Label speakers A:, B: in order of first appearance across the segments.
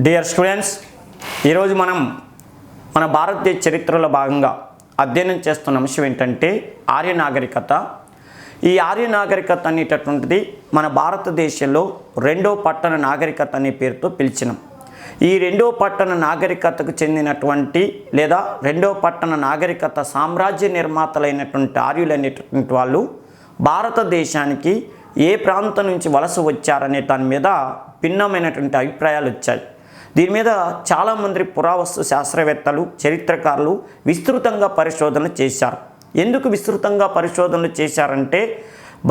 A: Dear students, ఈరోజు మనం మన భారతదేశ చరిత్రలో భాగంగా అధ్యయనం చేస్తున్న అంశం ఏంటంటే ఆర్య నాగరికత. ఈ ఆర్య నాగరికత అనేటటువంటిది మన భారతదేశంలో రెండో పట్టణ నాగరికత అనే పేరుతో పిలిచినాం. ఈ రెండో పట్టణ నాగరికతకు చెందినటువంటి లేదా రెండో పట్టణ నాగరికత సామ్రాజ్య నిర్మాతలైనటువంటి ఆర్యులు అనేటటువంటి వాళ్ళు భారతదేశానికి ఏ ప్రాంతం నుంచి వలస వచ్చారనే దాని మీద భిన్నమైనటువంటి అభిప్రాయాలు వచ్చాయి. దీని మీద చాలామంది పురావస్తు శాస్త్రవేత్తలు, చరిత్రకారులు విస్తృతంగా పరిశోధనలు చేశారు. ఎందుకు విస్తృతంగా పరిశోధనలు చేశారంటే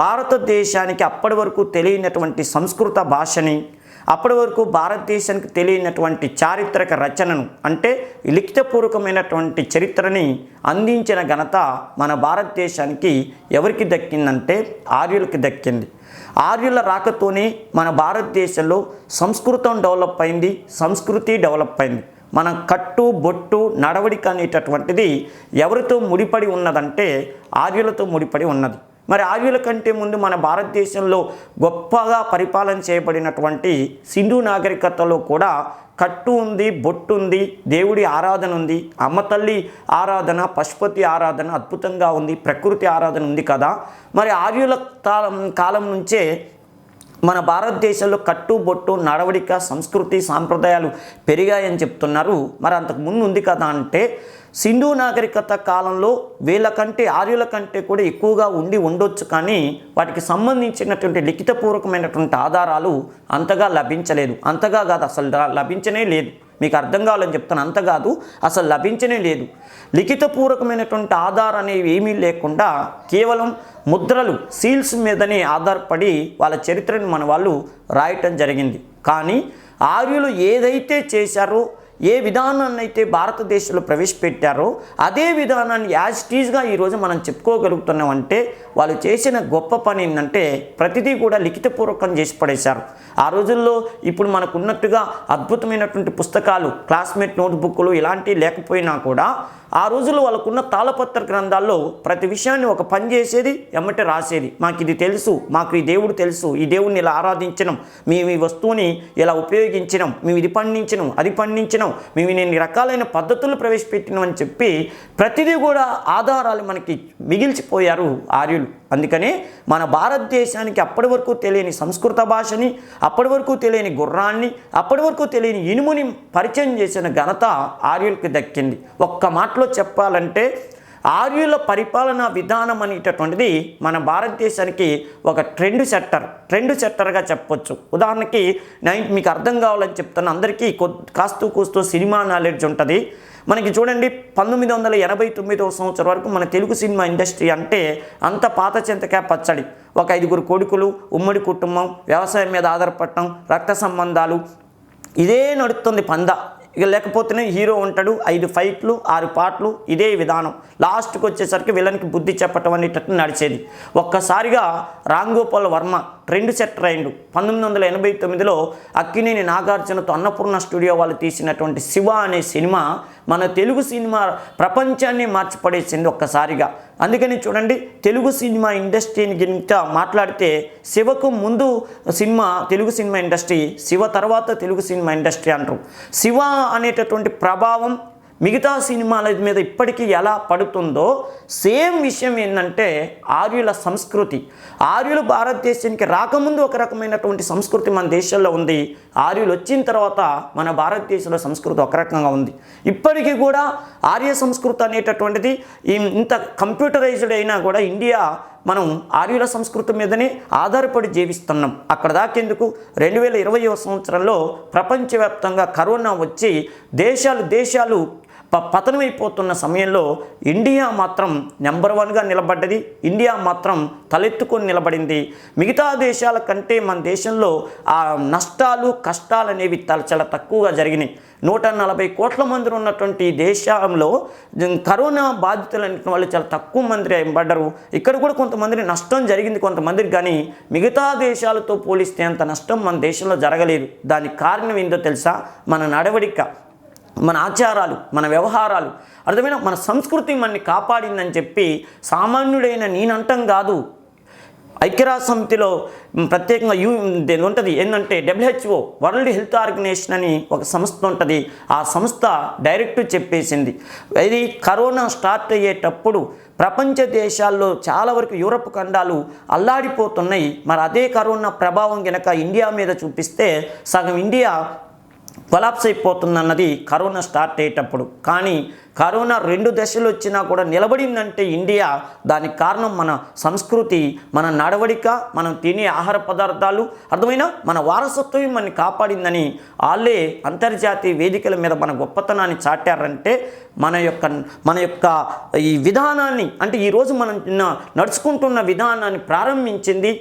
A: భారతదేశానికి అప్పటి వరకు తెలియనటువంటి సంస్కృత భాషని, అప్పటి వరకు భారతదేశానికి తెలియనటువంటి చారిత్రక రచనను అంటే లిఖితపూర్వకమైనటువంటి చరిత్రని అందించిన ఘనత మన భారతదేశానికి ఎవరికి దక్కిందంటే ఆర్యులకి దక్కింది. ఆర్యుల రాకతోనే మన భారతదేశంలో సంస్కృతం డెవలప్ అయింది, సంస్కృతి డెవలప్ అయింది. మన కట్టు బొట్టు నడవడిక అనేటటువంటిది ఎవరితో ముడిపడి ఉన్నదంటే ఆర్యులతో ముడిపడి ఉన్నది. మరి ఆర్యుల కంటే ముందు మన భారతదేశంలో గొప్పగా పరిపాలన చేయబడినటువంటి సింధు నాగరికతలో కూడా కట్టు ఉంది, బొట్టు ఉంది, దేవుడి ఆరాధన ఉంది, అమ్మ తల్లి ఆరాధన, పశుపతి ఆరాధన అద్భుతంగా ఉంది, ప్రకృతి ఆరాధన ఉంది కదా. మరి ఆర్యుల కాలం నుంచే మన భారతదేశంలో కట్టు బొట్టు నడవడిక సంస్కృతి సాంప్రదాయాలు పెరిగాయని చెప్తున్నారు. మరి అంతకు ముందు ఉంది కదా అంటే సింధు నాగరికత కాలంలో వీళ్ళకంటే ఆర్యుల కంటే కూడా ఎక్కువగా ఉండొచ్చు, కానీ వాటికి సంబంధించినటువంటి లిఖితపూర్వకమైనటువంటి ఆధారాలు అంతగా లభించలేదు. అంతగా కాదు, అసలు లభించనే లేదు. మీకు అర్థం కావాలని చెప్తాను, అంత కాదు, అసలు లభించనే లేదు. లిఖితపూర్వకమైనటువంటి ఆధారం అనేవి ఏమీ లేకుండా కేవలం ముద్రలు, సీల్స్ మీదనే ఆధారపడి వాళ్ళ చరిత్రను మన వాళ్ళు రాయటం జరిగింది. కానీ ఆర్యులు ఏదైతే చేశారో, ఏ విధానాన్ని అయితే భారతదేశంలో ప్రవేశపెట్టారో అదే విధానాన్ని యాజ్ టీజ్గా ఈరోజు మనం చెప్పుకోగలుగుతున్నామంటే వాళ్ళు చేసిన గొప్ప పని ఏంటంటే ప్రతిదీ కూడా లిఖితపూర్వకం చేసి పడేశారు. ఆ రోజుల్లో ఇప్పుడు మనకు ఉన్నట్టుగా అద్భుతమైనటువంటి పుస్తకాలు, క్లాస్మేట్ నోట్బుక్లు ఇలాంటివి లేకపోయినా కూడా ఆ రోజుల్లో వాళ్ళకున్న తాళపత్ర గ్రంథాల్లో ప్రతి విషయాన్ని ఒక పని చేసేది, ఎమ్మటే రాసేది. మాకు ఇది తెలుసు, మాకు ఈ దేవుడు తెలుసు, ఈ దేవుడిని ఇలా ఆరాధించినాం, మేము ఈ వస్తువుని ఇలా ఉపయోగించినాం, మేము ఇది పండించినాం, అది పండించినాం, మేము ఇన్ని రకాలైన పద్ధతులు ప్రవేశపెట్టినాం అని చెప్పి ప్రతిదీ కూడా ఆధారాలు మనకి మిగిల్చిపోయారు ఆర్యులు. అందుకనే మన భారతదేశానికి అప్పటి వరకు తెలియని సంస్కృత భాషని, అప్పటి వరకు తెలియని గుర్రాన్ని, అప్పటి వరకు తెలియని ఇనుముని పరిచయం చేసిన ఘనత ఆర్యులకు దక్కింది. ఒక్క మాటలో చెప్పాలంటే ఆర్యుల పరిపాలనా విధానం అనేటటువంటిది మన భారతదేశానికి ఒక ట్రెండ్ సెట్టర్గా చెప్పొచ్చు. ఉదాహరణకి మీకు అర్థం కావాలని చెప్తాను, అందరికీ కాస్తూ కూస్తూ సినిమా నాలెడ్జ్ ఉంటుంది. మనకి చూడండి 1989 సంవత్సరం వరకు మన తెలుగు సినిమా ఇండస్ట్రీ అంటే అంత పాత చింతకాయ పచ్చడి. ఒక 5 కొడుకులు, ఉమ్మడి కుటుంబం, వ్యవసాయం మీద ఆధారపడటం, రక్త సంబంధాలు, ఇదే నడుస్తుంది పంద. ఇక లేకపోతేనే హీరో ఉంటాడు, 5 ఫైట్లు, 6 పాటలు, ఇదే విధానం. లాస్ట్కి వచ్చేసరికి విలన్కి బుద్ధి చెప్పటం అనేటట్టు నడిచేది. ఒక్కసారిగా రామ్ గోపాల్ వర్మ ట్రెండ్ సెట్టర్ అయిండు. 1989లో అక్కినేని నాగార్జునతో అన్నపూర్ణ స్టూడియో వాళ్ళు తీసినటువంటి శివ అనే సినిమా మన తెలుగు సినిమా ప్రపంచాన్ని మార్చిపడేసింది ఒక్కసారిగా. అందుకని చూడండి, తెలుగు సినిమా ఇండస్ట్రీని గిట్ట మాట్లాడితే శివకు ముందు తెలుగు సినిమా ఇండస్ట్రీ, శివ తర్వాత తెలుగు సినిమా ఇండస్ట్రీ అంటారు. శివ అనేటటువంటి ప్రభావం మిగతా సినిమాల మీద ఇప్పటికీ ఎలా పడుతుందో సేమ్ విషయం ఏంటంటే ఆర్యుల సంస్కృతి. ఆర్యులు భారతదేశానికి రాకముందు ఒక రకమైనటువంటి సంస్కృతి మన దేశంలో ఉంది. ఆర్యులు వచ్చిన తర్వాత మన భారతదేశంలో సంస్కృతి ఒక రకంగా ఉంది. ఇప్పటికీ కూడా ఆర్య సంస్కృతి అనేటటువంటిది ఇంత కంప్యూటరైజ్డ్ అయినా కూడా ఇండియా మనం ఆర్యుల సంస్కృతి మీదనే ఆధారపడి జీవిస్తున్నాం. అక్కడ దాకెందుకు 2020వ సంవత్సరంలో ప్రపంచవ్యాప్తంగా కరోనా వచ్చి దేశాలు పతనమైపోతున్న సమయంలో ఇండియా మాత్రం నెంబర్ 1గా నిలబడ్డది. ఇండియా మాత్రం తలెత్తుకొని నిలబడింది. మిగతా దేశాల కంటే మన దేశంలో ఆ నష్టాలు, కష్టాలు అనేవి చాలా తక్కువగా జరిగినాయి. 140 కోట్ల మంది ఉన్నటువంటి దేశంలో కరోనా బాధితులైన వాళ్ళు చాలా తక్కువ మంది పడ్డారు. ఇక్కడ కూడా కొంతమందికి నష్టం జరిగింది కొంతమందికి, కానీ మిగతా దేశాలతో పోలిస్తే అంత నష్టం మన దేశంలో జరగలేదు. దానికి కారణం ఏంటో తెలుసా? మన నడవడిక, మన ఆచారాలు, మన వ్యవహారాలు, అర్థమైన మన సంస్కృతి మనని కాపాడిందని చెప్పి సామాన్యుడైన నేనంటం కాదు, ఐక్యరాజ్య సమితిలో ప్రత్యేకంగా ఉంటుంది ఏంటంటే WHO వరల్డ్ హెల్త్ ఆర్గనైజేషన్ అని ఒక సంస్థ ఉంటుంది. ఆ సంస్థ డైరెక్ట్ చెప్పేసింది, ఇది కరోనా స్టార్ట్ అయ్యేటప్పుడు ప్రపంచ దేశాల్లో చాలా వరకు యూరప్ ఖండాలు అల్లాడిపోతున్నాయి. మరి అదే కరోనా ప్రభావం కనుక ఇండియా మీద చూపిస్తే సగం ఇండియా కొలాప్స్ అయిపోతుందన్నది కరోనా స్టార్ట్ అయ్యేటప్పుడు. కానీ కరోనా 2 దశలు వచ్చినా కూడా నిలబడిందంటే ఇండియా, దానికి కారణం మన సంస్కృతి, మన నడవడిక, మనం తినే ఆహార పదార్థాలు, అర్థమైనా మన వారసత్వం మనని కాపాడిందని వాళ్ళే అంతర్జాతీయ వేదికల మీద మన గొప్పతనాన్ని చాటారంటే మన యొక్క ఈ విధానాన్ని, అంటే ఈరోజు మనం నడుచుకుంటున్న విధానాన్ని ప్రారంభించింది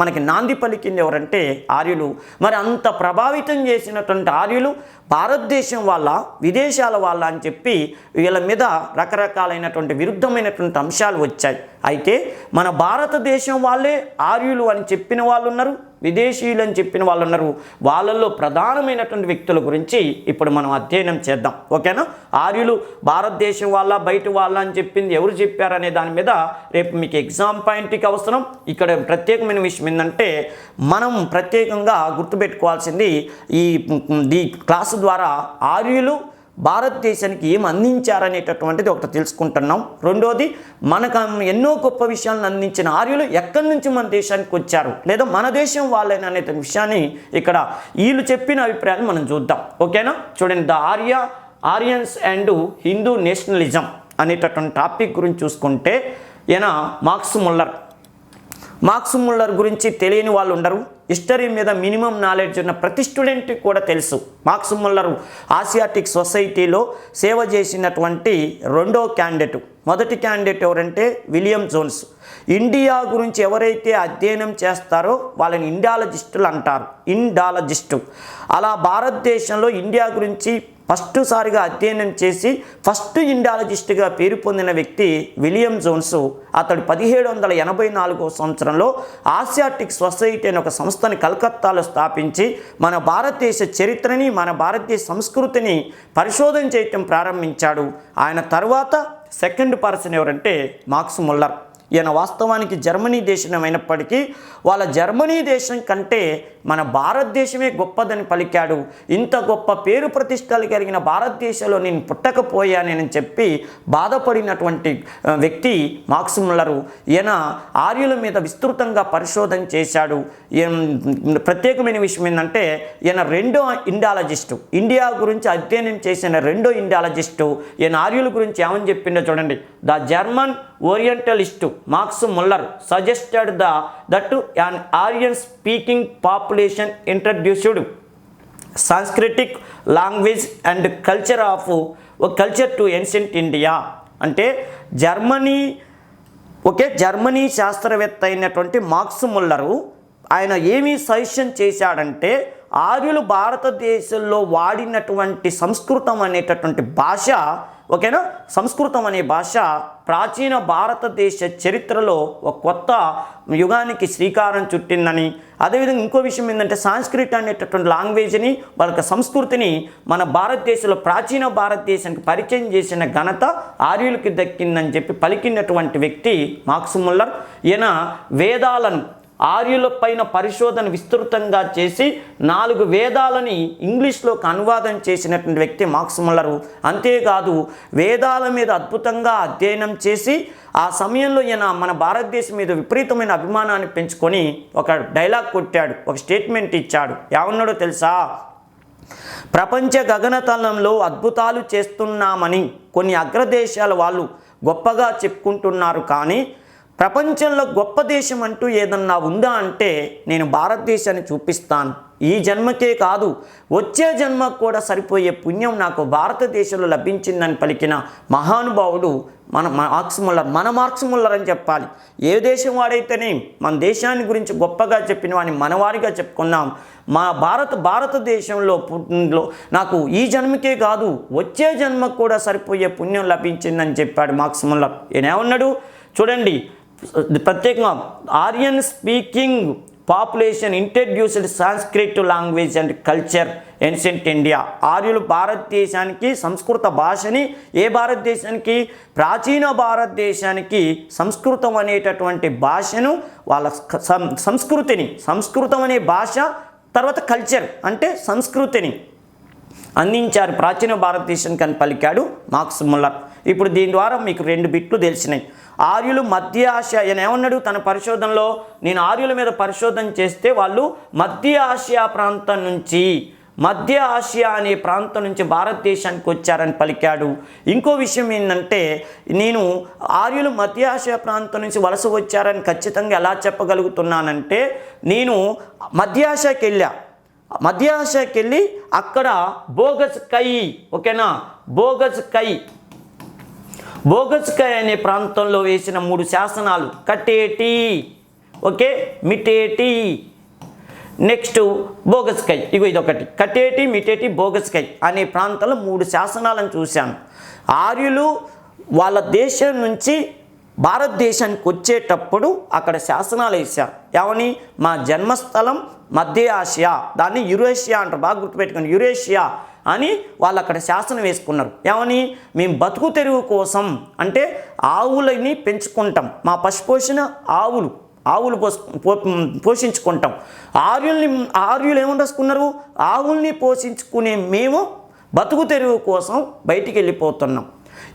A: మనకి నాంది పలికింది ఎవరంటే ఆర్యులు. మరి అంత ప్రభావితం చేసినటువంటి ఆర్యులు భారతదేశం వాళ్ళ విదేశాల వాళ్ళ అని చెప్పి వీళ్ళ మీద రకరకాలైనటువంటి విరుద్ధమైనటువంటి అంశాలు వచ్చాయి. అయితే మన భారతదేశం వాళ్ళే ఆర్యులు అని చెప్పిన వాళ్ళు ఉన్నారు, విదేశీయులు అని చెప్పిన వాళ్ళు ఉన్నారు. వాళ్ళల్లో ప్రధానమైనటువంటి వ్యక్తుల గురించి ఇప్పుడు మనం అధ్యయనం చేద్దాం, ఓకేనా? ఆర్యులు భారతదేశం వాళ్ళ బయట వాళ్ళ అని చెప్పింది ఎవరు చెప్పారనే దాని మీద రేపు మీకు ఎగ్జామ్ పాయింట్కి అవసరం. ఇక్కడ ప్రత్యేకమైన విషయం ఏంటంటే మనం ప్రత్యేకంగా గుర్తుపెట్టుకోవాల్సింది ఈ క్లాసు ద్వారా ఆర్యులు భారతదేశానికి ఏం అందించారనేటటువంటిది ఒకటి తెలుసుకుంటున్నాం. రెండోది మనకు ఎన్నో గొప్ప విషయాలను అందించిన ఆర్యులు ఎక్కడి నుంచి మన దేశానికి వచ్చారు, లేదా మన దేశం వాళ్ళైనా అనే విషయాన్ని ఇక్కడ వీళ్ళు చెప్పిన అభిప్రాయాలు మనం చూద్దాం, ఓకేనా? చూడండి, ఆరియన్స్ అండ్ హిందూ నేషనలిజం అనేటటువంటి టాపిక్ గురించి చూసుకుంటే ఈయన మార్క్స్ ముల్లర్ గురించి తెలియని వాళ్ళు ఉండరు. హిస్టరీ మీద మినిమం నాలెడ్జ్ ఉన్న ప్రతి స్టూడెంట్కి కూడా తెలుసు. మార్క్స్ ముల్లర్ ఆసియాటిక్ సొసైటీలో సేవ చేసినటువంటి రెండో క్యాండిడేట్. మొదటి క్యాండిడేట్ ఎవరంటే విలియం జోన్స్. ఇండియా గురించి ఎవరైతే అధ్యయనం చేస్తారో వాళ్ళని ఇండాలజిస్టులు అంటారు, ఇండాలజిస్టు. అలా భారతదేశంలో ఇండియా గురించి ఫస్ట్ సారిగా అధ్యయనం చేసి ఫస్ట్ ఇండాలజిస్ట్గా పేరు పొందిన వ్యక్తి విలియం జోన్స్. అతడు 1784 సంవత్సరంలో ఆసియాటిక్ సొసైటీ అనే ఒక సంస్థని కలకత్తాలో స్థాపించి మన భారతదేశ చరిత్రని, మన భారతదేశ సంస్కృతిని పరిశోధన చేయటం ప్రారంభించాడు. ఆయన తర్వాత సెకండ్ పర్సన్ ఎవరంటే మార్క్స్ ముల్లర్. ఈయన వాస్తవానికి జర్మనీ దేశం అయినప్పటికీ వాళ్ళ జర్మనీ దేశం కంటే మన భారతదేశమే గొప్పదని పలికాడు. ఇంత గొప్ప పేరు ప్రతిష్టలు కలిగిన భారతదేశంలో నేను పుట్టకపోయానని చెప్పి బాధపడినటువంటి వ్యక్తి మార్క్స్ ముల్లరు. ఈయన ఆర్యుల మీద విస్తృతంగా పరిశోధన చేశాడు. ప్రత్యేకమైన విషయం ఏంటంటే ఈయన రెండో ఇండాలజిస్టు, ఇండియా గురించి అధ్యయనం చేసిన రెండో ఇండాలజిస్టు. ఈయన ఆర్యుల గురించి ఏమని చెప్పిండో చూడండి. The German orientalist Max Muller suggested that an Aryan speaking population introduced Sanskritic language and culture to ancient India. అంటే జర్మనీ శాస్త్రవేత్త అయినటువంటి మార్క్స్ ముల్లరు ఆయన ఏమీ సజెషన్ చేశాడంటే ఆర్యులు భారతదేశంలో వాడినటువంటి సంస్కృతం అనేటటువంటి భాష, ఓకేనా, సంస్కృతం అనే భాష ప్రాచీన భారతదేశ చరిత్రలో ఒక కొత్త యుగానికి శ్రీకారం చుట్టిందని. అదేవిధంగా ఇంకో విషయం ఏంటంటే సాంస్క్రిట్ అనేటటువంటి లాంగ్వేజ్ని, వాళ్ళ సంస్కృతిని మన భారతదేశంలో ప్రాచీన భారతదేశానికి పరిచయం చేసిన ఘనత ఆర్యులకి దక్కిందని చెప్పి పలికినటువంటి వ్యక్తి మార్క్స్ ముల్లర్. ఈయన వేదాలను ఆర్యుల పైన పరిశోధన విస్తృతంగా చేసి 4 వేదాలని ఇంగ్లీష్లోకి అనువాదం చేసినటువంటి వ్యక్తి మార్క్స్ ముల్లరు. అంతేకాదు వేదాల మీద అద్భుతంగా అధ్యయనం చేసి ఆ సమయంలో ఈయన మన భారతదేశం మీద విపరీతమైన అభిమానాన్ని పెంచుకొని ఒక డైలాగ్ కొట్టాడు, ఒక స్టేట్మెంట్ ఇచ్చాడు. ఏమన్నాడో తెలుసా? ప్రపంచ గగనతలంలో అద్భుతాలు చేస్తున్నామని కొన్ని అగ్రదేశాల వాళ్ళు గొప్పగా చెప్పుకుంటున్నారు, కానీ ప్రపంచంలో గొప్ప దేశం అంటూ ఏదన్నా ఉందా అంటే నేను భారతదేశాన్ని చూపిస్తాను. ఈ జన్మకే కాదు వచ్చే జన్మకు కూడా సరిపోయే పుణ్యం నాకు భారతదేశంలో లభించిందని పలికిన మహానుభావుడు మన మార్క్స్ ముల్లర్ అని చెప్పాలి. ఏ దేశం వాడైతేనే మన దేశాన్ని గురించి గొప్పగా చెప్పిన వాడిని మనవారిగా చెప్పుకున్నాం. మా భారతదేశంలో నాకు ఈ జన్మకే కాదు వచ్చే జన్మకు కూడా సరిపోయే పుణ్యం లభించిందని చెప్పాడు మార్క్స్ ముల్లర్. ఈయన ఏమన్నాడు చూడండి, ప్రత్యేకంగా Aryan speaking population introduced Sanskrit language and culture ancient India. ఆర్యులు భారతదేశానికి సంస్కృత భాషని, ఏ భారతదేశానికి, ప్రాచీన భారతదేశానికి సంస్కృతం అనేటటువంటి భాషను, వాళ్ళ సంస్కృతం అనే భాష, తర్వాత కల్చర్ అంటే సంస్కృతిని అందించారు ప్రాచీన భారతదేశానికి అని పలికాడు మార్క్స్ ముల్లర్. ఇప్పుడు దీని ద్వారా మీకు 2 బిట్లు తెలిసినాయి. ఆర్యులు మధ్య ఆసియా, ఈయన ఏమన్నాడు తన పరిశోధనలో, నేను ఆర్యుల మీద పరిశోధన చేస్తే వాళ్ళు మధ్య ఆసియా ప్రాంతం నుంచి, మధ్య ఆసియా అనే ప్రాంతం నుంచి భారతదేశానికి వచ్చారని పలికాడు. ఇంకో విషయం ఏంటంటే, నేను ఆర్యులు మధ్య ఆసియా ప్రాంతం నుంచి వలస వచ్చారని ఖచ్చితంగా ఎలా చెప్పగలుగుతున్నానంటే, నేను మధ్య ఆసియాకి వెళ్ళి అక్కడ బోగస్ కై, ఓకేనా, బోగస్ కై అనే ప్రాంతంలో వేసిన 3 శాసనాలు, కటేటి, ఓకే, మిటేటి, నెక్స్ట్ బోగస్ కై, ఇదొకటి, కటేటి, మిటేటి, బోగస్ కై అనే ప్రాంతంలో 3 శాసనాలను చూశాను. ఆర్యులు వాళ్ళ దేశం నుంచి భారతదేశానికి వచ్చేటప్పుడు అక్కడ శాసనాలు వేశారు. ఏమని, మా జన్మస్థలం మధ్య ఆసియా, దాన్ని యురేషియా అంటారు, బాగా గుర్తుపెట్టుకోండి, యురేషియా అని వాళ్ళు అక్కడ శాసనం వేసుకున్నారు. ఏమని, మేము బతుకు తెరువు కోసం అంటే ఆవులని పెంచుకుంటాం, మా పశుపోషణ ఆవులు పోషించుకుంటాం. ఆర్యులు ఏమని రాసుకున్నారు, ఆవుల్ని పోషించుకునే మేము బతుకు తెరువు కోసం బయటికి వెళ్ళిపోతున్నాం.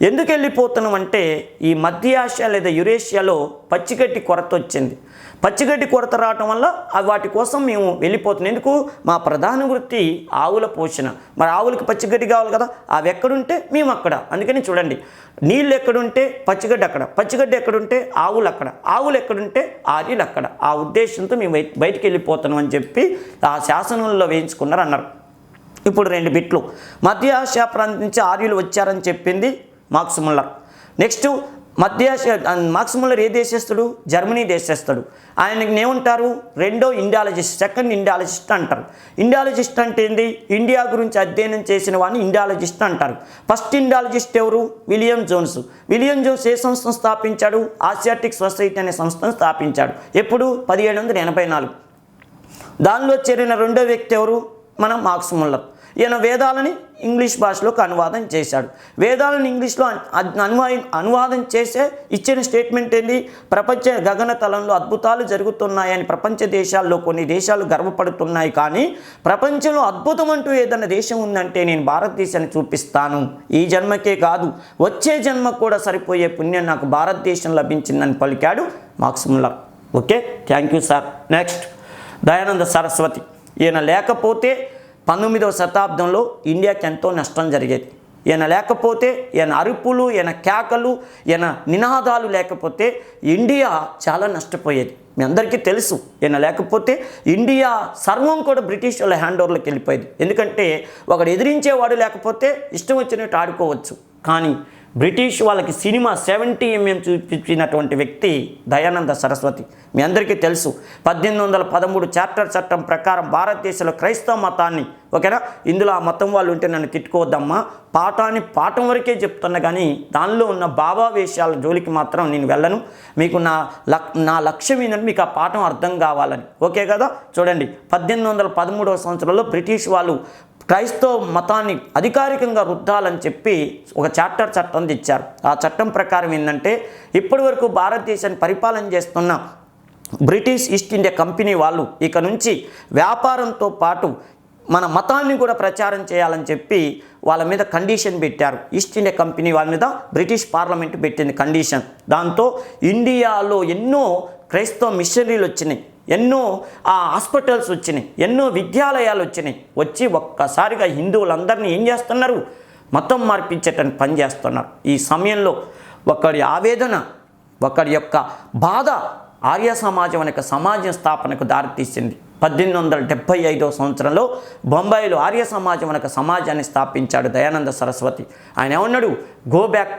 A: ఎందుకు వెళ్ళిపోతున్నాం అంటే, ఈ మధ్య ఆసియా లేదా యురేషియాలో పచ్చిగడ్డి కొరత వచ్చింది. పచ్చిగడ్డి కొరత రావటం వల్ల వాటి కోసం మేము వెళ్ళిపోతున్నాం. ఎందుకు, మా ప్రధాన వృత్తి ఆవుల పోషణ. మరి ఆవులకి పచ్చిగడ్డి కావాలి కదా, అవి ఎక్కడుంటే మేము అక్కడ. అందుకని చూడండి, నీళ్ళు ఎక్కడుంటే పచ్చిగడ్డి అక్కడ, పచ్చిగడ్డి ఎక్కడుంటే ఆవులు అక్కడ, ఆవులు ఎక్కడుంటే ఆర్యులు అక్కడ. ఆ ఉద్దేశంతో మేము బయటికి వెళ్ళిపోతున్నాం అని చెప్పి ఆ శాసనంలో వేయించుకున్నారు అన్నారు. ఇప్పుడు 2 బిట్లు. మధ్య ఆసియా ప్రాంతం నుంచి ఆర్యులు వచ్చారని చెప్పింది మార్క్స్ ముల్లర్. నెక్స్ట్ మధ్య ఆసియా, మార్క్స్ ముల్లర్ ఏ దేశస్తుడు, జర్మనీ దేశస్తుడు. ఆయనకి ఏమంటారు, సెకండ్ ఇండియాలజిస్ట్ అంటారు. ఇండియాలజిస్ట్ అంటే ఏంది, ఇండియా గురించి అధ్యయనం చేసిన వాడిని ఇండియాలజిస్ట్ అంటారు. ఫస్ట్ ఇండియాలజిస్ట్ ఎవరు, విలియం జోన్స్ ఏ సంస్థను స్థాపించాడు, ఆసియాటిక్ సొసైటీ అనే సంస్థను స్థాపించాడు. ఎప్పుడు, 1784. దానిలో చేరిన 2వ వ్యక్తి ఎవరు, మన మార్క్స్ ముల్లర్. ఈయన వేదాలని ఇంగ్లీష్ భాషలోకి అనువాదం చేశాడు. వేదాలను ఇంగ్లీష్లో అనువాదం చేసే ఇచ్చిన స్టేట్మెంట్ ఏంటి, ప్రపంచ గగనతలంలో అద్భుతాలు జరుగుతున్నాయని ప్రపంచ దేశాల్లో కొన్ని దేశాలు గర్వపడుతున్నాయి, కానీ ప్రపంచంలో అద్భుతం అంటూ ఏదైనా దేశం ఉందంటే నేను భారతదేశాన్ని చూపిస్తాను. ఈ జన్మకే కాదు, వచ్చే జన్మకు కూడా సరిపోయే పుణ్యం నాకు భారతదేశం లభించిందని పలికాడు marks Muller. Okay, thank you sir. Next Dayananda Saraswati. ఈయన లేకపోతే 19వ శతాబ్దంలో ఇండియాకి ఎంతో నష్టం జరిగేది. ఈయన లేకపోతే, ఈయన అరుపులు, ఈయన కేకలు, ఈయన నినాదాలు లేకపోతే ఇండియా చాలా నష్టపోయేది. మీ అందరికీ తెలుసు, ఈయన లేకపోతే ఇండియా సర్వం కూడా బ్రిటిష్ వాళ్ళ హ్యాండ్ ఓవర్లోకి వెళ్ళిపోయేది. ఎందుకంటే ఒకడు ఎదిరించేవాడు లేకపోతే ఇష్టం వచ్చినట్టు ఆడుకోవచ్చు. కానీ బ్రిటిష్ వాళ్ళకి సినిమా 70mm చూపించినటువంటి వ్యక్తి దయానంద సరస్వతి. మీ అందరికీ తెలుసు, 1813 చార్టర్ చట్టం ప్రకారం భారతదేశంలో క్రైస్తవ మతాన్ని, ఓకేనా, ఇందులో ఆ మతం వాళ్ళు ఉంటే నన్ను తిట్టుకోవద్దమ్మా, పాఠం వరకే చెప్తున్నా, కానీ దానిలో ఉన్న భావావేశాల జోలికి మాత్రం నేను వెళ్ళను. మీకు నా లక్ష్యం ఏంటంటే మీకు ఆ పాఠం అర్థం కావాలని. ఓకే కదా, చూడండి, 1813వ సంవత్సరంలో బ్రిటిష్ వాళ్ళు క్రైస్తవ మతాన్ని అధికారికంగా రుద్దాలని చెప్పి ఒక చార్టర్ చట్టం తెచ్చారు. ఆ చట్టం ప్రకారం ఏంటంటే, ఇప్పటి వరకు భారతదేశాన్ని పరిపాలన చేస్తున్న బ్రిటిష్ ఈస్ట్ ఇండియా కంపెనీ వాళ్ళు ఇక నుంచి వ్యాపారంతో పాటు మన మతాన్ని కూడా ప్రచారం చేయాలని చెప్పి వాళ్ళ మీద కండిషన్ పెట్టారు. ఈస్ట్ ఇండియా కంపెనీ వాళ్ళ మీద బ్రిటిష్ పార్లమెంట్ పెట్టింది కండిషన్. దాంతో ఇండియాలో ఎన్నో క్రైస్తవ మిషనరీలు వచ్చినాయి, ఎన్నో హాస్పిటల్స్ వచ్చినాయి, ఎన్నో విద్యాలయాలు వచ్చినాయి. వచ్చి ఒక్కసారిగా హిందువులందరినీ ఏం చేస్తున్నారు, మతం మార్పించేటని పని చేస్తున్నారు. ఈ సమయంలో ఒకరి ఆవేదన, ఒకరి యొక్క బాధ ఆర్య సమాజం అనే సమాజం స్థాపనకు దారితీసింది. 1875వ సంవత్సరంలో బొంబాయిలో ఆర్య సమాజం అనే సమాజాన్ని స్థాపించాడు దయానంద సరస్వతి. ఆయన ఏమన్నాడు, go back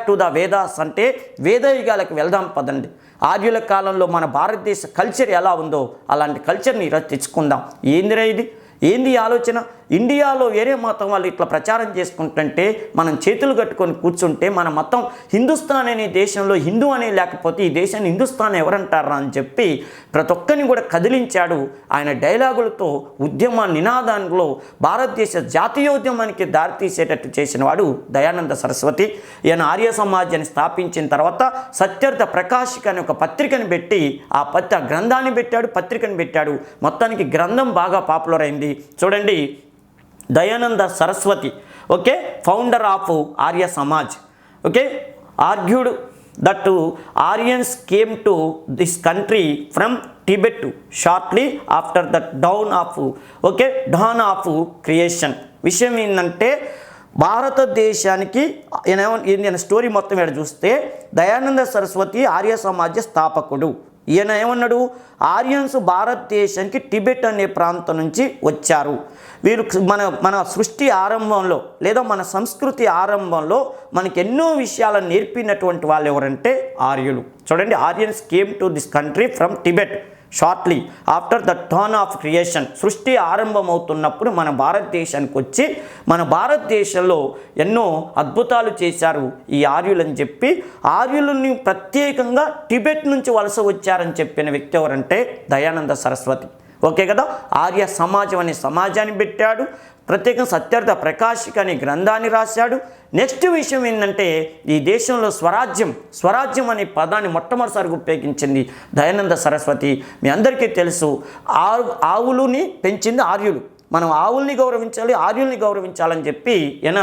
A: to the Vedas అంటే వేదయుగాలకు వెళ్దాం పదండి. ఆర్యుల కాలంలో మన భారతదేశ కల్చర్ ఎలా ఉందో అలాంటి కల్చర్ని ఈరోజు తెచ్చుకుందాం. ఏందిరా ఇది, ఏంది ఆలోచన? ఇండియాలో వేరే మతం వాళ్ళు ఇట్లా ప్రచారం చేసుకుంటుంటే మనం చేతులు కట్టుకొని కూర్చుంటే మన మతం హిందుస్థాన్ అనే దేశంలో హిందూ అనే లేకపోతే ఈ దేశాన్ని హిందుస్థాన్ ఎవరంటారా అని చెప్పి ప్రతి ఒక్కరిని కూడా కదిలించాడు. ఆయన డైలాగులతో ఉద్యమ నినాదంలో భారతదేశ జాతీయోద్యమానికి దారితీసేటట్టు చేసిన వాడు దయానంద సరస్వతి. ఈయన ఆర్య సమాజాన్ని స్థాపించిన తర్వాత సత్యార్థ ప్రకాశిక అనే ఒక పత్రికను పెట్టి ఆ గ్రంథాన్ని పెట్టాడు, పత్రికను పెట్టాడు. మొత్తానికి గ్రంథం బాగా పాపులర్ అయింది. చూడండి, Dayananda Saraswati, okay, founder of Arya Samaj, okay, argued that Aryans came to this country from Tibet shortly after the down of creation. విషయం ఏంటంటే భారతదేశానికి ఈయన స్టోరీ మొత్తం ఇక్కడ చూస్తే దయానంద సరస్వతి ఆర్య సమాజ స్థాపకుడు. ఈయన ఏమన్నాడు? ఆర్యన్స్ భారతదేశానికి టిబెట్ అనే ప్రాంతం నుంచి వచ్చారు. వీరు మన సృష్టి ఆరంభంలో లేదా మన సంస్కృతి ఆరంభంలో మనకి ఎన్నో విషయాలను నేర్పినటువంటి వాళ్ళు ఎవరంటే ఆర్యులు. చూడండి, Aryans came to this country from Tibet shortly after the turn off creation. సృష్టి ఆరంభమవుతున్నప్పుడు మన భారతదేశానికి వచ్చి మన భారతదేశంలో ఎన్నో అద్భుతాలు చేశారు ఈ ఆర్యులని చెప్పి ఆర్యులని ప్రత్యేకంగా టిబెట్ నుంచి వలస వచ్చారని చెప్పిన వ్యక్తి ఎవరంటే దయానంద సరస్వతి. ఓకే కదా, ఆర్య సమాజం అనే సమాజాన్ని పెట్టాడు. ప్రత్యేకంగా సత్యార్థ ప్రకాశిక అనే గ్రంథాన్ని రాశాడు. నెక్స్ట్ విషయం ఏంటంటే ఈ దేశంలో స్వరాజ్యం అనే పదాన్ని మొట్టమొదటిసారిగా ఉపయోగించింది దయానంద సరస్వతి. మీ అందరికీ తెలుసు, ఆవులని పెంచింది ఆర్యులు. మనం ఆవుల్ని గౌరవించాలి, ఆర్యుల్ని గౌరవించాలని చెప్పి ఈయన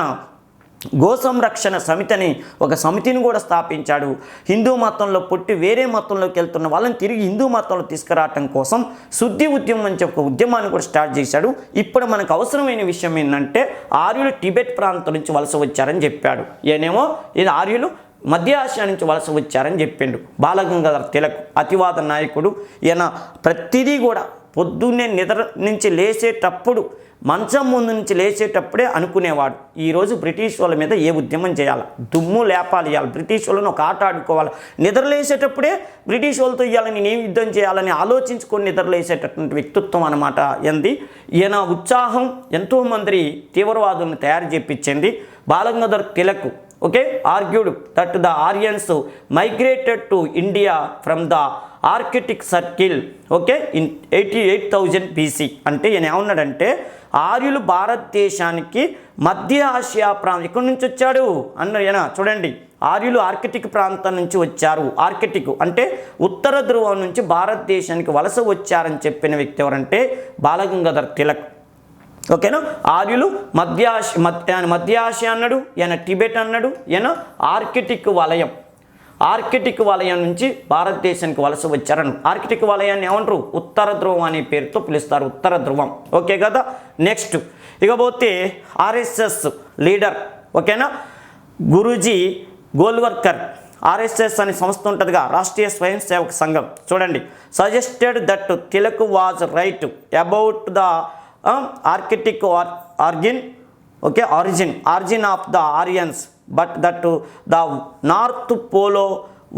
A: గో సంరక్షణ సమితిని ఒక సమితిని కూడా స్థాపించాడు. హిందూ మతంలో పుట్టి వేరే మతంలోకి వెళ్తున్న వాళ్ళని తిరిగి హిందూ మతంలో తీసుకురావటం కోసం శుద్ధి ఉద్యమం అని చెప్పి ఒక ఉద్యమాన్ని కూడా స్టార్ట్ చేశాడు. ఇప్పుడు మనకు అవసరమైన విషయం ఏంటంటే ఆర్యులు టిబెట్ ప్రాంతం నుంచి వలస వచ్చారని చెప్పాడు. ఈయనేమో ఇది ఆర్యులు మధ్య ఆసియా నుంచి వలస వచ్చారని చెప్పిండు. బాలగంగాధర తిలక్ అతివాద నాయకుడు. ఈయన ప్రతిదీ కూడా పొద్దున్నే నిద్ర నుంచి లేచేటప్పుడు మంచం ముందు నుంచి లేచేటప్పుడే అనుకునేవాడు, ఈరోజు బ్రిటిష్ వాళ్ళ మీద ఏ ఉద్యమం చేయాలి, దుమ్ము లేపాలి, ఇవ్వాలి, బ్రిటిష్ వాళ్ళని ఒక ఆట ఆడుకోవాలి. నిద్రలేసేటప్పుడే బ్రిటిష్ వాళ్ళతో ఇవ్వాలని నేను ఏం యుద్ధం చేయాలని ఆలోచించుకొని నిద్రలేసేటటువంటి వ్యక్తిత్వం అనమాట ఏంది. ఈయన ఉత్సాహం ఎంతోమంది తీవ్రవాదులను తయారు చేయించింది. Balagangadhara Tilak, okay, argued that the Aryans migrated to India from the Arctic circle, okay, in 88,000 BC. అంటే ఈయన ఏమన్నాడంటే ఆర్యులు భారతదేశానికి మధ్య ఆసియా ప్రాంతం ఎక్కడి నుంచి వచ్చాడు అన్న ఈయన. చూడండి, ఆర్యులు ఆర్కిటిక్ ప్రాంతం నుంచి వచ్చారు. ఆర్కిటిక్ అంటే ఉత్తర ధ్రువం నుంచి భారతదేశానికి వలస వచ్చారని చెప్పిన వ్యక్తి ఎవరంటే బాలగంగాధర తిలక్. ఓకేనా, ఆర్యులు మధ్య ఆసియా అన్నాడు, ఈయన టిబెట్ అన్నాడు, ఈయన ఆర్కిటిక్ వలయం నుంచి భారతదేశానికి వలస వచ్చారని. ఆర్కిటిక్ వలయాన్ని ఏమంటారు? ఉత్తర ధ్రువం అనే పేరుతో పిలుస్తారు, ఉత్తర ధ్రువం. ఓకే కదా. నెక్స్ట్ ఇకపోతే ఆర్ఎస్ఎస్ లీడర్, ఓకేనా, గురూజీ గోల్వర్కర్. ఆర్ఎస్ఎస్ అనే సంస్థ ఉంటుందిగా, రాష్ట్రీయ స్వయం సేవక సంఘం. చూడండి, suggested that Tilak was write about the Arctic origin of the ఆరియన్స్ but that the north polo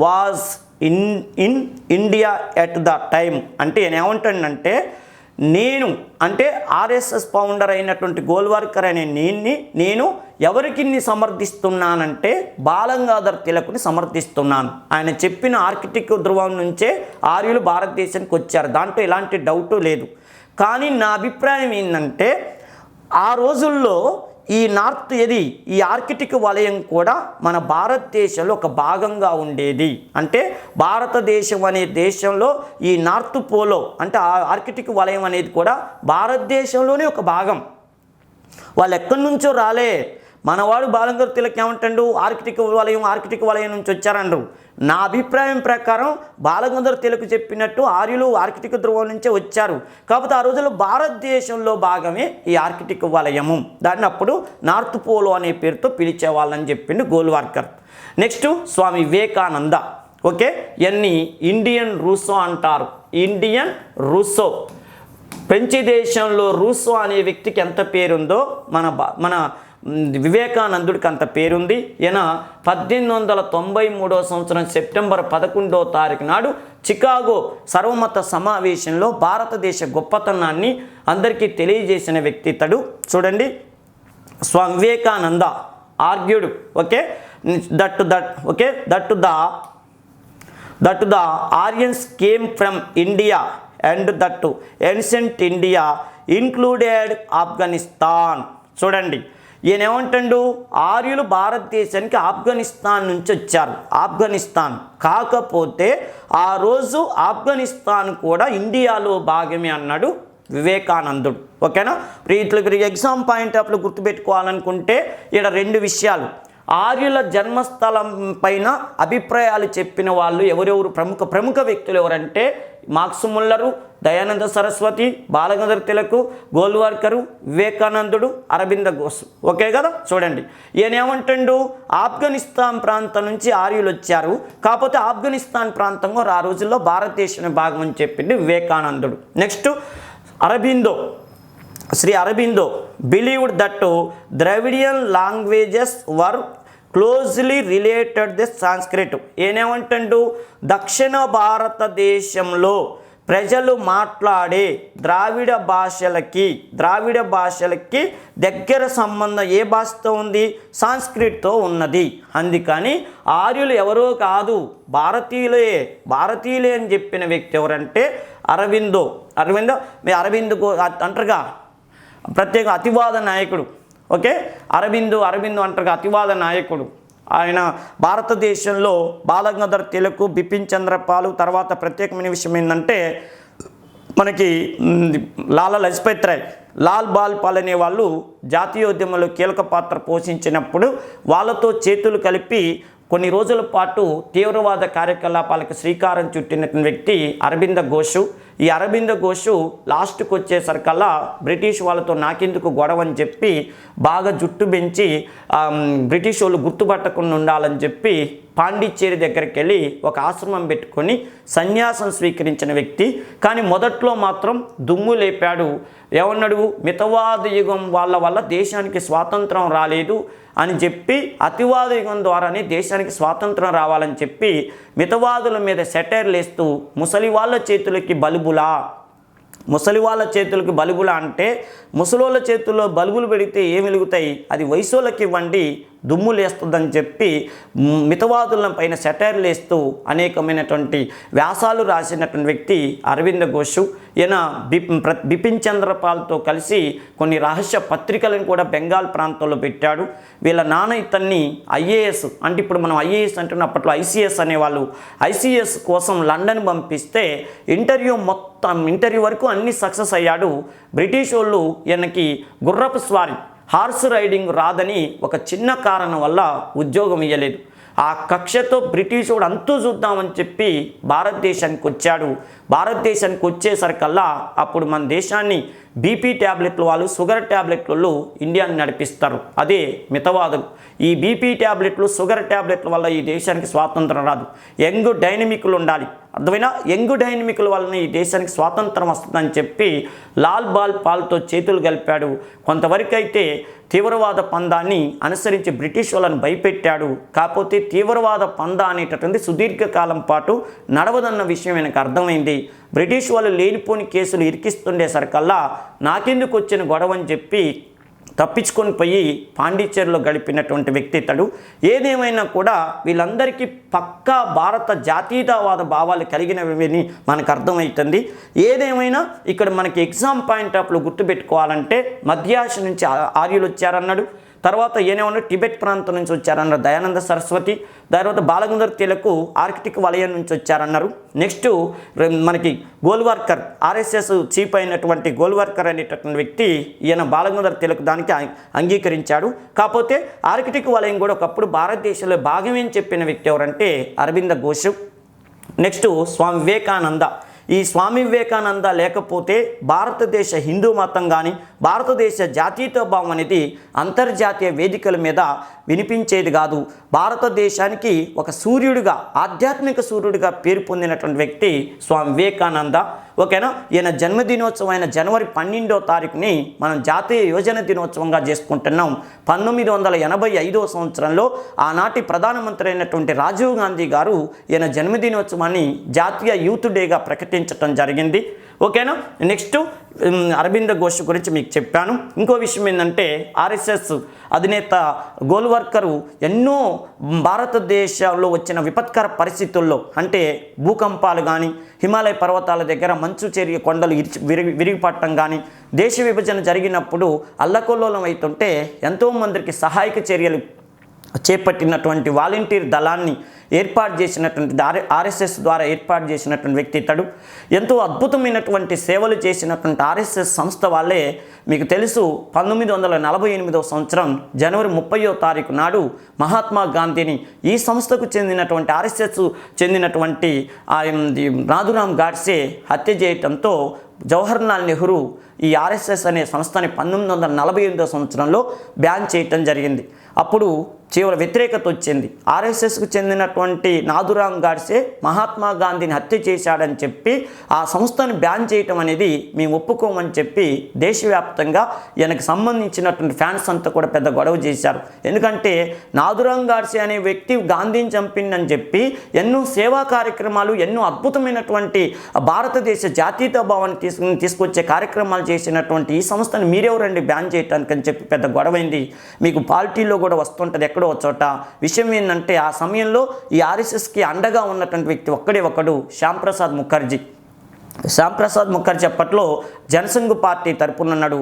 A: was in India at the time. అంటే నేను ఏమంటానంటే అంటే ఆర్ఎస్ఎస్ ఫౌండర్ అయినటువంటి గోల్వార్కర్ అనే నేను ఎవరికి సమర్థిస్తున్నానంటే బాలగంగాధర తిలక్ని సమర్థిస్తున్నాను. ఆయన చెప్పిన ఆర్కిటిక్ ధ్రువం నుంచే ఆర్యులు భారతదేశానికి వచ్చారు, దాంట్లో ఎలాంటి డౌటు లేదు. కానీ నా అభిప్రాయం ఏంటంటే ఆ రోజుల్లో ఈ ఈ ఆర్కిటిక్ వలయం కూడా మన భారతదేశంలో ఒక భాగంగా ఉండేది. అంటే భారతదేశం అనే దేశంలో ఈ నార్త్ పోలో అంటే ఆర్కిటిక్ వలయం అనేది కూడా భారతదేశంలోనే ఒక భాగం. వాళ్ళు ఎక్కడి నుంచో రాలే. మనవాడు బాలగంగాధర తిలక్ ఏమంటాడు? ఆర్కిటిక్ వలయం నుంచి వచ్చారంటారు. నా అభిప్రాయం ప్రకారం బాలగంగాధర తిలక్ చెప్పినట్టు ఆర్యులు ఆర్కిటిక్ ధ్రువం నుంచే వచ్చారు. కాకపోతే ఆ రోజుల్లో భారతదేశంలో భాగమే ఈ ఆర్కిటిక్ వలయము. దాన్ని అప్పుడు నార్త్ పోలో అనే పేరుతో పిలిచేవాళ్ళని చెప్పిండు గోల్వార్కర్. నెక్స్ట్ స్వామి వివేకానంద, ఓకే, ఎన్ని ఇండియన్ రూసో అంటారు. ఇండియన్ రూసో, ఫ్రెంచి దేశంలో రూసో అనే వ్యక్తికి ఎంత పేరుందో మన వివేకానందుడికి అంత పేరుంది. ఈయన 1893 సంవత్సరం సెప్టెంబర్ 11వ తారీఖు నాడు చికాగో సర్వమత సమావేశంలో భారతదేశ గొప్పతనాన్ని అందరికీ తెలియజేసిన వ్యక్తి ఇతడు. చూడండి, Swami Vivekananda argued that the Aryans came from India and that ancient India included Afghanistan. చూడండి, ఈయన ఏమంటాడు, ఆర్యులు భారతదేశానికి ఆఫ్ఘనిస్తాన్ నుంచి వచ్చారు. ఆఫ్ఘనిస్తాన్ కాకపోతే ఆ రోజు ఆఫ్ఘనిస్తాన్ కూడా ఇండియాలో భాగమే అన్నాడు వివేకానందుడు. ఓకేనా? వీటికి ఎగ్జామ్ పాయింట్ ఆఫ్లో గుర్తుపెట్టుకోవాలనుకుంటే ఇక్కడ రెండు విషయాలు. ఆర్యుల జన్మస్థలం పైన అభిప్రాయాలు చెప్పిన వాళ్ళు ఎవరెవరు, ప్రముఖ వ్యక్తులు ఎవరంటే మార్క్స్ ముల్లరు, దయానంద సరస్వతి, బాలగంగాధర తిలక్, గోల్వార్కరు, వివేకానందుడు, అరబింద ఘోష్. ఓకే కదా? చూడండి, ఈయన ఏమంటాడు, ఆఫ్ఘనిస్తాన్ ప్రాంతం నుంచి ఆర్యులు వచ్చారు, కాకపోతే ఆఫ్ఘనిస్తాన్ ప్రాంతంలో ఆ రోజుల్లో భారతదేశం భాగం అని చెప్పింది వివేకానందుడు. Next Shri Aurobindo believed that Dravidian languages were closely related the Sanskrit. ఏనేమంటాడు, దక్షిణ భారతదేశంలో ప్రజలు మాట్లాడే ద్రావిడ భాషలకి దగ్గర సంబంధం ఏ భాషతో ఉంది? సాంస్క్రిట్తో ఉన్నది. అందుకని ఆర్యులు ఎవరో కాదు, భారతీయులే అని చెప్పిన వ్యక్తి ఎవరంటే అరబిందో అంటారుగా ప్రత్యేక అతివాద నాయకుడు. ఓకే, అరబిందో అంటారుగా అతివాద నాయకుడు. ఆయన భారతదేశంలో బాలగంగాధర తిలక్, బిపిన్ చంద్రపాల్, తర్వాత ప్రత్యేకమైన విషయం ఏంటంటే మనకి లాలా లజపత్ రాయ్, లాల్ బాల్ పాల్ అనే వాళ్ళు జాతీయోద్యమంలో కీలక పాత్ర పోషించినప్పుడు వాళ్ళతో చేతులు కలిపి కొన్ని రోజుల పాటు తీవ్రవాద కార్యకలాపాలకు శ్రీకారం చుట్టిన వ్యక్తి అరబింద ఘోష్. ఈ అరబింద ఘోష్ లాస్ట్కి వచ్చేసరికల్లా బ్రిటిష్ వాళ్ళతో నాకెందుకు గొడవ అని చెప్పి బాగా జుట్టు పెంచి బ్రిటిష్ వాళ్ళు గుర్తుపట్టకుండా ఉండాలని చెప్పి పాండిచ్చేరి దగ్గరికి వెళ్ళి ఒక ఆశ్రమం పెట్టుకొని సన్యాసం స్వీకరించిన వ్యక్తి. కానీ మొదట్లో మాత్రం దుమ్ము లేపాడు. ఏమన్నాడు, మితవాద యుగం వల్ల దేశానికి స్వాతంత్రం రాలేదు అని చెప్పి అతివాద యుగం ద్వారానే దేశానికి స్వాతంత్రం రావాలని చెప్పి మితవాదుల మీద సెటైర్లు వేస్తూ ముసలి వాళ్ళ చేతులకి బలుబులా అంటే ముసలోళ్ళ చేతుల్లో బల్బులు పెడితే ఏం వెలుగుతాయి, అది వయసోళ్ళకి ఇవ్వండి, దుమ్ము లేస్తుందని చెప్పి మితవాదుల పైన సెటైర్లు వేస్తూ అనేకమైనటువంటి వ్యాసాలు రాసినటువంటి వ్యక్తి అరవింద ఘోష్. ఈయన బిపిన్ చంద్రపాల్తో కలిసి కొన్ని రహస్య పత్రికలను కూడా బెంగాల్ ప్రాంతంలో పెట్టాడు. వీళ్ళ నాన్న ఇతన్ని ఐఏఎస్ అంటే ఇప్పుడు మనం ఐఏఎస్ అంటున్న అప్పట్లో ఐసీఎస్ అనేవాళ్ళు, ఐసీఎస్ కోసం లండన్ పంపిస్తే ఇంటర్వ్యూ వరకు అన్ని సక్సెస్ అయ్యాడు. బ్రిటిష్ వాళ్ళు ఈయనకి గుర్రపు స్వారీ హార్స్ రైడింగ్ రాదని ఒక చిన్న కారణం వల్ల ఉద్యోగం ఇవ్వలేదు. ఆ కక్షతో బ్రిటిష్ వాడు అంతూ చూద్దామని చెప్పి భారతదేశానికి వచ్చాడు. భారతదేశానికి వచ్చేసరికల్లా అప్పుడు మన దేశాన్ని బీపీ ట్యాబ్లెట్లు వాళ్ళు, షుగర్ ట్యాబ్లెట్లు ఇండియాని నడిపిస్తారు. అదే మితవాదులు. ఈ బీపీ ట్యాబ్లెట్లు, షుగర్ ట్యాబ్లెట్ల వల్ల ఈ దేశానికి స్వాతంత్రం రాదు. యంగ్ డైనమిక్లు ఉండాలి. అర్థమైనా? యంగ్ డైనమిక్ల వలన ఈ దేశానికి స్వాతంత్రం వస్తుందని చెప్పి లాల్ బాల్ పాల్తో చేతులు కలిపాడు. కొంతవరకు అయితే తీవ్రవాద పందాన్ని అనుసరించి బ్రిటిష్ వాళ్ళని భయపెట్టాడు. కాకపోతే తీవ్రవాద పందా అనేటటువంటి సుదీర్ఘకాలం పాటు నడవదన్న విషయం ఆయనకు అర్థమైంది. బ్రిటిష్ వాళ్ళు లేనిపోని కేసులు ఇరికిస్తుండేసరికల్లా నాకెందుకు వచ్చిన గొడవ అని చెప్పి తప్పించుకొని పోయి పాండిచ్చేరిలో గడిపినటువంటి వ్యక్తి ఇతడు. ఏదేమైనా కూడా వీళ్ళందరికీ పక్కా భారత జాతీయతావాద భావాలు కలిగినవి మనకు అర్థమవుతుంది. ఏదేమైనా ఇక్కడ మనకి ఎగ్జామ్ పాయింట్ ఆఫ్లో గుర్తుపెట్టుకోవాలంటే మధ్యాశ నుంచి ఆర్యులు వచ్చారన్నాడు. తర్వాత ఏమన్నా టిబెట్ ప్రాంతం నుంచి వచ్చారన్నారు దయానంద సరస్వతి. తర్వాత బాలగంగాధర తిలక్ ఆర్కిటిక్ వలయం నుంచి వచ్చారన్నారు. నెక్స్ట్ మనకి గోల్వార్కర్, ఆర్ఎస్ఎస్ చీఫ్ అయినటువంటి గోల్వార్కర్ అనేటటువంటి వ్యక్తి ఈయన బాలగంగాధర తిలక్ దానికి అంగీకరించాడు. కాకపోతే ఆర్కిటిక్ వలయం కూడా ఒకప్పుడు భారతదేశంలో భాగమని చెప్పిన వ్యక్తి ఎవరంటే అరబింద ఘోష్. నెక్స్ట్ స్వామి వివేకానంద. ఈ స్వామి వివేకానంద లేకపోతే భారతదేశ హిందూ మతం కానీ భారతదేశ జాతీయతాభావం అనేది అంతర్జాతీయ వేదికల మీద వినిపించేది కాదు. భారతదేశానికి ఒక సూర్యుడిగా, ఆధ్యాత్మిక సూర్యుడిగా పేరు పొందినటువంటి వ్యక్తి స్వామి వివేకానంద. ఓకేనా. ఈయన జన్మదినోత్సవం అయిన జనవరి 12వ తారీఖుని మనం జాతీయ యువజన దినోత్సవంగా చేసుకుంటున్నాం. 1985వ సంవత్సరంలో ఆనాటి ప్రధానమంత్రి అయినటువంటి రాజీవ్ గాంధీ గారు ఈయన జన్మదినోత్సవాన్ని జాతీయ యూత్ డేగా ప్రకటించడం జరిగింది. ఓకేనా. నెక్స్ట్ అరవింద ఘోష్ గురించి మీకు చెప్పాను. ఇంకో విషయం ఏంటంటే ఆర్ఎస్ఎస్ అధినేత గోల్వర్కరు ఎన్నో భారతదేశంలో వచ్చిన విపత్కర పరిస్థితుల్లో, అంటే భూకంపాలు కానీ, హిమాలయ పర్వతాల దగ్గర మంచు చర్య కొండలు విరిగిపడటం కానీ, దేశ విభజన జరిగినప్పుడు అల్లకొల్లోలం అవుతుంటే ఎంతోమందికి సహాయక చర్యలు చేపట్టినటువంటి వాలంటీర్ దళాన్ని ఏర్పాటు చేసినటువంటి ఆర్ఎస్ఎస్ ద్వారా ఏర్పాటు చేసినటువంటి వ్యక్తి ఇతడు. ఎంతో అద్భుతమైనటువంటి సేవలు చేసినటువంటి ఆర్ఎస్ఎస్ సంస్థ వాళ్ళే మీకు తెలుసు 1948వ సంవత్సరం జనవరి 30వ తారీఖు నాడు మహాత్మా గాంధీని ఈ సంస్థకు చెందినటువంటి ఆర్ఎస్ఎస్ చెందినటువంటి నాథురామ్ గాడ్సే హత్య చేయటంతో జవహర్లాల్ నెహ్రూ ఈ ఆర్ఎస్ఎస్ అనే సంస్థని 1948వ సంవత్సరంలో బ్యాన్ చేయటం జరిగింది. అప్పుడు తీవ్ర వ్యతిరేకత వచ్చింది. ఆర్ఎస్ఎస్కు చెందినటువంటి నాథురామ్ గాడ్సే మహాత్మా గాంధీని హత్య చేశాడని చెప్పి ఆ సంస్థను బ్యాన్ చేయటం అనేది మేము ఒప్పుకోమని చెప్పి దేశవ్యాప్తంగా ఈయనకు సంబంధించినటువంటి ఫ్యాన్స్ అంతా కూడా పెద్ద గొడవ చేశారు. ఎందుకంటే నాథురామ్ గాడ్సే అనే వ్యక్తి గాంధీని చంపిందని చెప్పి ఎన్నో సేవా కార్యక్రమాలు, ఎన్నో అద్భుతమైనటువంటి భారతదేశ జాతీయతా భావాన్ని తీసుకొచ్చే కార్యక్రమాలు చేసినటువంటి ఈ సంస్థను మీరెవరండి బ్యాన్ చేయడానికి అని చెప్పి పెద్ద గొడవైంది. మీకు పార్టీలో కూడా వస్తుంటుంది ఎక్కడో చోట. విషయం ఏంటంటే ఆ సమయంలో ఈ ఆర్ఎస్ఎస్కి అండగా ఉన్నటువంటి వ్యక్తి ఒకడు శ్యాంప్రసాద్ ముఖర్జీ. శ్యాంప్రసాద్ ముఖర్జీ అప్పట్లో జనసంఘ్ పార్టీ తరపున ఉన్నాడు.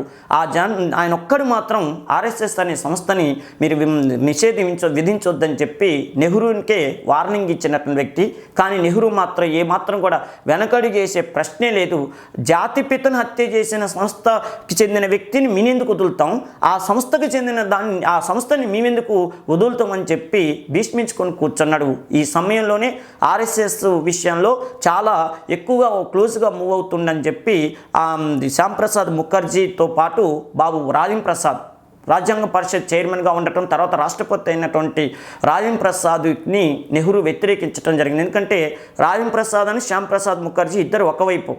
A: ఆయన ఒక్కడు మాత్రం ఆర్ఎస్ఎస్ అనే సంస్థని మీరు విధించొద్దని చెప్పి నెహ్రూకే వార్నింగ్ ఇచ్చినటువంటి వ్యక్తి. కానీ నెహ్రూ మాత్రం ఏమాత్రం కూడా వెనకడి చేసే ప్రశ్నే లేదు. జాతిపితను హత్య చేసిన సంస్థకి చెందిన వ్యక్తిని మేమెందుకు వదులుతాం, ఆ సంస్థకు చెందిన ఆ సంస్థని మేమెందుకు వదులుతామని చెప్పి భీష్మించుకొని కూర్చున్నాడు. ఈ సమయంలోనే ఆర్ఎస్ఎస్ విషయంలో చాలా ఎక్కువగా క్లోజ్గా మూవ్ అవుతుందని చెప్పి శ్యాంప్రసాద్ ముఖర్జీతో పాటు బాబు రాజేంద్ర ప్రసాద్ రాజ్యాంగ పరిషత్ చైర్మన్గా ఉండటం, తర్వాత రాష్ట్రపతి అయినటువంటి రాజేంద్ర ప్రసాద్ని నెహ్రూ వ్యతిరేకించడం జరిగింది. ఎందుకంటే రాజేంద్ర ప్రసాద్ అని శ్యాంప్రసాద్ ముఖర్జీ ఇద్దరు ఒకవైపు.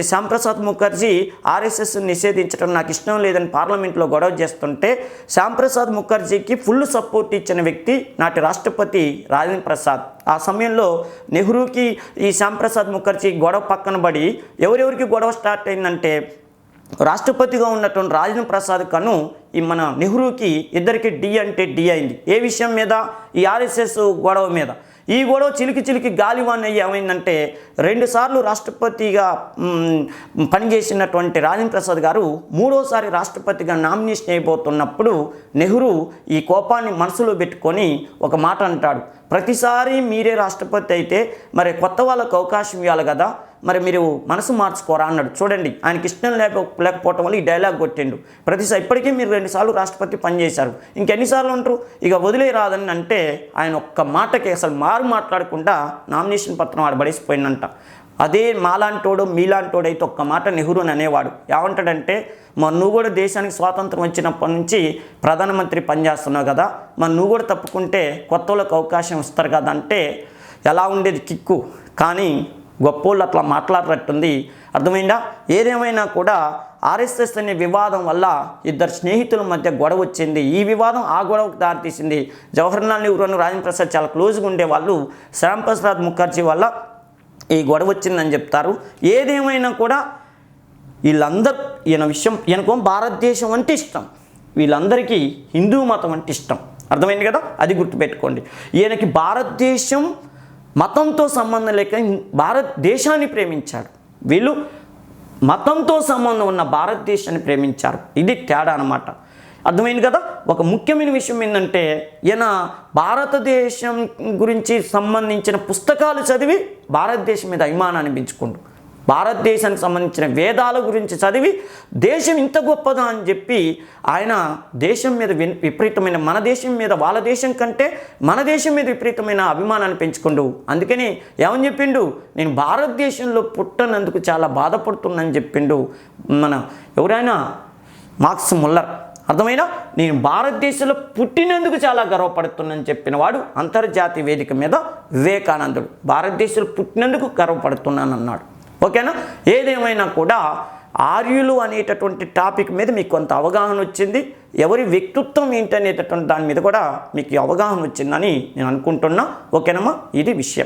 A: శ్యాంప్రసాద్ ముఖర్జీ ఆర్ఎస్ఎస్ నిషేధించడం నాకు ఇష్టం లేదని పార్లమెంట్లో గొడవ చేస్తుంటే శ్యాంప్రసాద్ ముఖర్జీకి ఫుల్ సపోర్ట్ ఇచ్చిన వ్యక్తి నాటి రాష్ట్రపతి రాజేంద్ర ప్రసాద్. ఆ సమయంలో నెహ్రూకి ఈ శ్యాంప్రసాద్ ముఖర్జీ గొడవ పక్కన పడి ఎవరెవరికి గొడవ స్టార్ట్ అయిందంటే రాష్ట్రపతిగా ఉన్నటువంటి రాజేంద్ర ప్రసాద్ కను ఈ మన నెహ్రూకి ఇద్దరికి డి అంటే డి అయింది. ఏ విషయం మీద? ఈ ఆర్ఎస్ఎస్ గొడవ మీద. ఈ గొడవ చిలికి గాలివాన్ అయ్యి ఏమైందంటే 2 సార్లు రాష్ట్రపతిగా పనిచేసినటువంటి రాజేంద్ర ప్రసాద్ గారు 3వసారి రాష్ట్రపతిగా నామినేషన్ అయిపోతున్నప్పుడు నెహ్రూ ఈ కోపాన్ని మనసులో పెట్టుకొని ఒక మాట అంటాడు, ప్రతిసారి మీరే రాష్ట్రపతి అయితే మరి కొత్త వాళ్ళకు అవకాశం ఇవ్వాలి కదా, మరి మీరు మనసు మార్చుకోరా అన్నాడు. చూడండి, ఆయనకి ఇష్టం లేకపోవటం వల్ల ఈ డైలాగ్ కొట్టిండు. ప్రతిసారి ఇప్పటికీ మీరు 2 సార్లు రాష్ట్రపతి పనిచేశారు, ఇంకెన్నిసార్లు ఉంటారు, ఇక వదిలే రాదని అంటే ఆయన ఒక్క మాటకి అసలు మాట్లాడకుండా నామినేషన్ పత్రం ఆడ పడేసిపోయిందంట. అదే మాలాంటోడు మీలాంటోడు అయితే ఒక్క మాట నెహ్రూని అనేవాడు. ఏమంటాడంటే, మరి నువ్వు కూడా దేశానికి స్వాతంత్రం వచ్చినప్పటి నుంచి ప్రధానమంత్రి పనిచేస్తున్నావు కదా, మరి నువ్వు కూడా తప్పుకుంటే కొత్త వాళ్ళకి అవకాశం ఇస్తారు కదా అంటే ఎలా ఉండేది కిక్కు. కానీ గొప్పోళ్ళు అట్లా మాట్లాడేటట్టుంది. అర్థమైందా? ఏదేమైనా కూడా ఆర్ఎస్ఎస్ అనే వివాదం వల్ల ఇద్దరు స్నేహితుల మధ్య గొడవ వచ్చింది. ఈ వివాదం ఆ గొడవకు దారితీసింది. జవహర్లాల్ నెహ్రూ రాజేంద్ర ప్రసాద్ చాలా క్లోజ్గా ఉండేవాళ్ళు. శ్యాంప్రసాద్ ముఖర్జీ వల్ల ఈ గొడవ వచ్చిందని చెప్తారు. ఏదేమైనా కూడా వీళ్ళందరూ ఈయనకు భారతదేశం అంటే ఇష్టం, వీళ్ళందరికీ హిందూ మతం అంటే ఇష్టం. అర్థమైంది కదా? అది గుర్తుపెట్టుకోండి. ఈయనకి భారతదేశం మతంతో సంబంధం లేక భారతదేశాన్ని ప్రేమించాడు. వీళ్ళు మతంతో సంబంధం ఉన్న భారతదేశాన్ని ప్రేమించారు. ఇది తేడా అన్నమాట. అర్థమైంది కదా? ఒక ముఖ్యమైన విషయం ఏంటంటే ఈయన భారతదేశం గురించి సంబంధించిన పుస్తకాలు చదివి భారతదేశం మీద అభిమానాన్ని పెంచుకుంటూ, భారతదేశానికి సంబంధించిన వేదాల గురించి చదివి దేశం ఇంత గొప్పదా అని చెప్పి ఆయన దేశం మీద విపరీతమైన, మన దేశం మీద వాళ్ళ దేశం కంటే మన దేశం మీద విపరీతమైన అభిమానాన్ని పెంచుకుంటూ, అందుకని ఏమని చెప్పిండు, నేను భారతదేశంలో పుట్టనందుకు చాలా బాధపడుతున్నానని చెప్పిండు మన ఎవరైనా మార్క్స్ ముల్లర్. అర్థమైనా? నేను భారతదేశంలో పుట్టినందుకు చాలా గర్వపడుతున్నానని చెప్పిన వాడు అంతర్జాతీయ వేదిక మీద వివేకానందుడు. భారతదేశంలో పుట్టినందుకు గర్వపడుతున్నాను అన్నాడు. ఓకేనా? ఏదేమైనా కూడా ఆర్యులు అనేటటువంటి టాపిక్ మీద మీకు కొంత అవగాహన వచ్చింది. ఎవరి వ్యక్తిత్వం ఏంటనేటటువంటి దాని మీద కూడా మీకు అవగాహన వచ్చిందని నేను అనుకుంటున్నా. ఓకేనమ్మా? ఇది విషయం.